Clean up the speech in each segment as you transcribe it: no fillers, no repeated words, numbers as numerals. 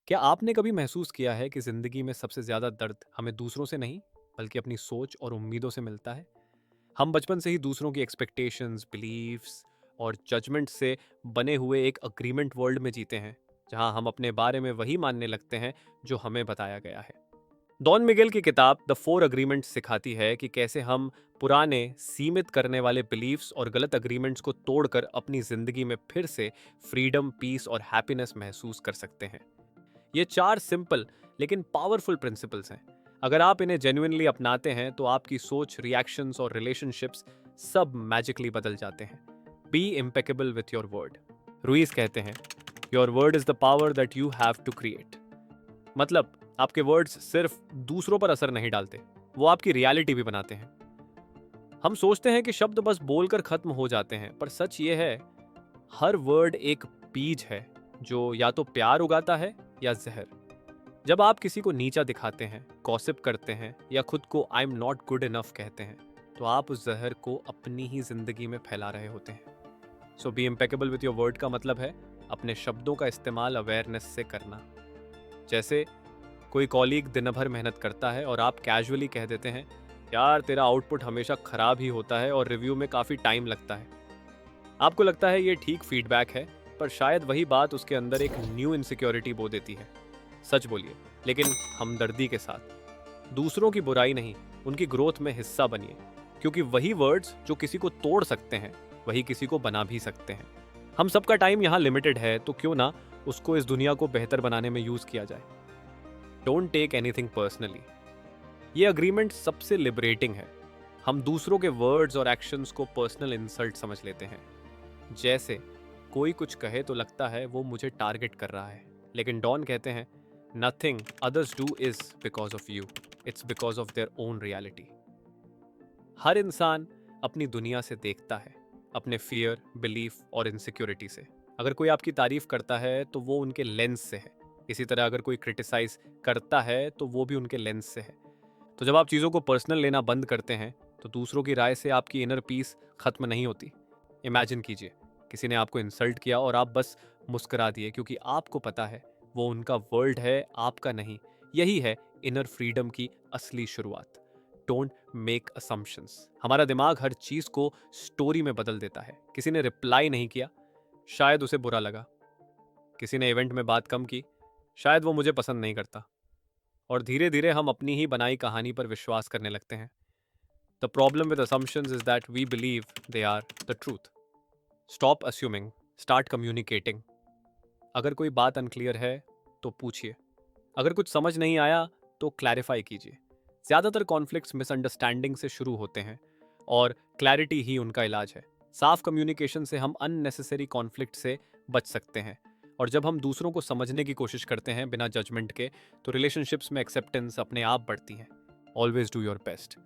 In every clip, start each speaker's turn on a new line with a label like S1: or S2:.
S1: क्या आपने कभी महसूस किया है कि ज़िंदगी में सबसे ज़्यादा दर्द हमें दूसरों से नहीं, बल्कि अपनी सोच और उम्मीदों से मिलता है? हम बचपन से ही दूसरों की एक्सपेक्टेशंस, बिलीव्स और जजमेंट से बने हुए एक अग्रीमेंट वर्ल्ड में जीते हैं, जहां हम अपने बारे में वही मानने लगते हैं जो हमें बताया गया है। डॉन मिगेल की किताब द फोर अग्रीमेंट्स सिखाती है कि कैसे हम पुराने, सीमित करने वाले बिलीव्स और गलत अग्रीमेंट्स को तोड़कर अपनी ज़िंदगी में फिर से फ्रीडम, पीस और हैप्पीनेस महसूस कर सकते हैं। ये चार सिंपल लेकिन पावरफुल प्रिंसिपल्स हैं। अगर आप इन्हें जेन्युइनली अपनाते हैं तो आपकी सोच, रिएक्शंस और रिलेशनशिप्स सब मैजिकली बदल जाते हैं। Be impeccable with your word. Ruiz कहते हैं, your word is the power that you have to create. मतलब आपके वर्ड्स सिर्फ दूसरों पर असर नहीं डालते, वो आपकी रियलिटी भी बनाते हैं। हम सोचते हैं कि शब्द बस बोलकर खत्म हो जाते हैं, पर सच ये है, हर वर्ड एक बीज है जो या तो प्यार उगाता है या जहर। जब आप किसी को नीचा दिखाते हैं, गॉसिप करते हैं या खुद को I am not good enough कहते हैं, तो आप उस जहर को अपनी ही जिंदगी में फैला रहे होते हैं। So be impeccable with your word का मतलब है अपने शब्दों का इस्तेमाल अवेयरनेस से करना। जैसे कोई कॉलीग दिन भर मेहनत करता है और आप कैजुअली कह देते हैं, यार तेरा आउटपुट हमेशा खराब ही होता है और रिव्यू में काफ़ी टाइम लगता है। आपको लगता है ये ठीक फीडबैक है, पर शायद वही बात उसके अंदर एक न्यू इनसिक्योरिटी बो देती है। सच बोलिए, लेकिन हमदर्दी के साथ। दूसरों की बुराई नहीं, उनकी ग्रोथ में हिस्सा बनिए, क्योंकि वही वर्ड्स जो किसी को तोड़ सकते हैं, वही किसी को बना भी सकते हैं। हम सबका टाइम यहाँ लिमिटेड है, तो क्यों ना उसको इस दुनिया को बेहतर बनाने में यूज किया जाए। Don't take anything personally. ये अग्रीमेंट सबसे लिबरेटिंग है। हम दूसरों के वर्ड्स और एक्शंस को पर्सनल इंसल्ट समझ लेते हैं। जैसे कोई कुछ कहे तो लगता है वो मुझे टारगेट कर रहा है, लेकिन डॉन कहते हैं, nothing others do is because of you, it's because of their own reality. हर इंसान अपनी दुनिया से देखता है, अपने फियर, बिलीफ और इनसिक्योरिटी से। अगर कोई आपकी तारीफ करता है तो वो उनके लेंस से है। इसी तरह अगर कोई क्रिटिसाइज करता है तो वो भी उनके लेंस से है। तो जब आप चीज़ों को पर्सनल लेना बंद करते हैं, तो दूसरों की राय से आपकी इनर पीस खत्म नहीं होती। इमेजिन कीजिए, किसी ने आपको इंसल्ट किया और आप बस मुस्कुरा दिए, क्योंकि आपको पता है वो उनका वर्ल्ड है, आपका नहीं। यही है इनर फ्रीडम की असली शुरुआत। Don't make assumptions. हमारा दिमाग हर चीज को स्टोरी में बदल देता है। किसी ने रिप्लाई नहीं किया, शायद उसे बुरा लगा। किसी ने इवेंट में बात कम की, शायद वो मुझे पसंद नहीं करता। और धीरे धीरे हम अपनी ही बनाई कहानी पर विश्वास करने लगते हैं। The problem with assumptions is that we believe they are the truth. Stop assuming, start communicating. अगर कोई बात अनक्लियर है तो पूछिए। अगर कुछ समझ नहीं आया तो क्लैरिफाई कीजिए। ज़्यादातर कॉन्फ्लिक्ट्स मिसअंडरस्टैंडिंग से शुरू होते हैं, और क्लैरिटी ही उनका इलाज है। साफ कम्युनिकेशन से हम अननेसेसरी कॉन्फ्लिक्ट से बच सकते हैं। और जब हम दूसरों को समझने की कोशिश करते हैं बिना जजमेंट के, तो रिलेशनशिप्स में एक्सेप्टेंस अपने आप बढ़ती है। Always do your best.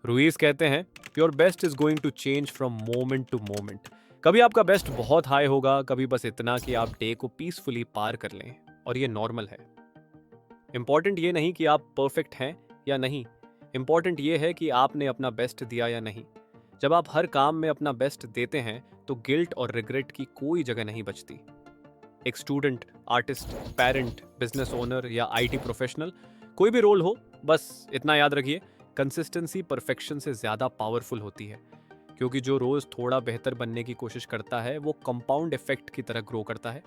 S1: Ruiz कहते हैं, your best is going to change from moment to moment. कभी आपका बेस्ट बहुत हाई होगा, कभी बस इतना कि आप डे को पीसफुली पार कर लें, और ये नॉर्मल है। इंपॉर्टेंट ये नहीं कि आप परफेक्ट हैं या नहीं, इंपॉर्टेंट ये है कि आपने अपना बेस्ट दिया या नहीं। जब आप हर काम में अपना बेस्ट देते हैं, तो गिल्ट और रिग्रेट की कोई जगह नहीं बचती। एक student, artist, parent, business owner या आईटी प्रोफेशनल, कोई भी रोल हो, बस इतना याद रखिए, कंसिस्टेंसी परफेक्शन से ज़्यादा पावरफुल होती है। क्योंकि जो रोज़ थोड़ा बेहतर बनने की कोशिश करता है, वो कंपाउंड इफेक्ट की तरह ग्रो करता है,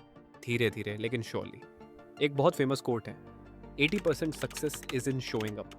S1: धीरे धीरे लेकिन श्योरली। एक बहुत फेमस कोट है, 80% success is in showing up.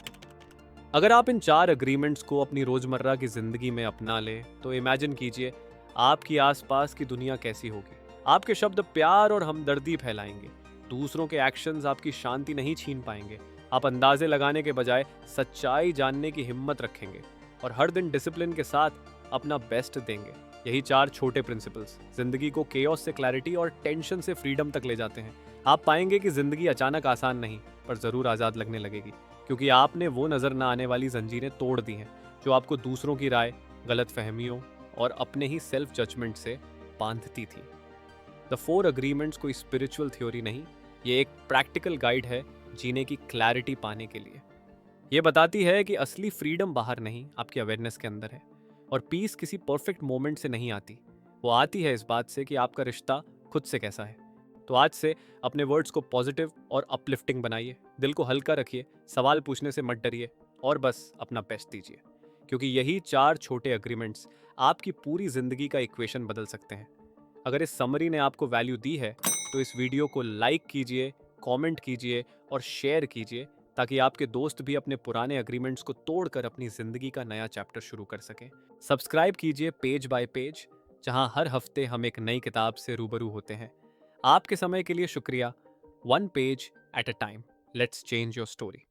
S1: अगर आप इन चार अग्रीमेंट्स को अपनी रोजमर्रा की जिंदगी में अपना लें, तो इमेजिन कीजिए आपकी आसपास की दुनिया कैसी होगी। आपके शब्द प्यार और हमदर्दी फैलाएंगे, दूसरों के एक्शंस आपकी शांति नहीं छीन पाएंगे। आप अंदाजे लगाने के बजाय सच्चाई जानने की हिम्मत रखेंगे, और हर दिन डिसिप्लिन के साथ अपना बेस्ट देंगे। यही चार छोटे प्रिंसिपल्स जिंदगी को केओस से क्लैरिटी और टेंशन से फ्रीडम तक ले जाते हैं। आप पाएंगे कि जिंदगी अचानक आसान नहीं, पर जरूर आज़ाद लगने लगेगी, क्योंकि आपने वो नज़र न आने वाली जंजीरें तोड़ दी हैं जो आपको दूसरों की राय, गलत फहमियों और अपने ही सेल्फ जजमेंट से बांधती थी। द फोर अग्रीमेंट्स कोई स्पिरिचुअल थ्योरी नहीं, ये एक प्रैक्टिकल गाइड है जीने की क्लैरिटी पाने के लिए। ये बताती है कि असली फ्रीडम बाहर नहीं, आपकी अवेयरनेस के अंदर है। और पीस किसी परफेक्ट मोमेंट से नहीं आती, वो आती है इस बात से कि आपका रिश्ता खुद से कैसा है। तो आज से अपने वर्ड्स को पॉजिटिव और अपलिफ्टिंग बनाइए, दिल को हल्का रखिए, सवाल पूछने से मत डरिए और बस अपना बेस्ट दीजिए, क्योंकि यही 4 छोटे एग्रीमेंट्स आपकी पूरी जिंदगी का इक्वेशन बदल सकते हैं। अगर इस समरी ने आपको वैल्यू दी है तो इस वीडियो को लाइक कीजिए, कमेंट कीजिए और शेयर कीजिए, ताकि आपके दोस्त भी अपने पुराने एग्रीमेंट्स को तोड़कर अपनी जिंदगी का नया चैप्टर शुरू कर सकें। सब्सक्राइब कीजिए पेज बाय पेज, जहां हर हफ्ते हम एक नई किताब से रूबरू होते हैं। आपके समय के लिए शुक्रिया। One page at a time, let's change your story.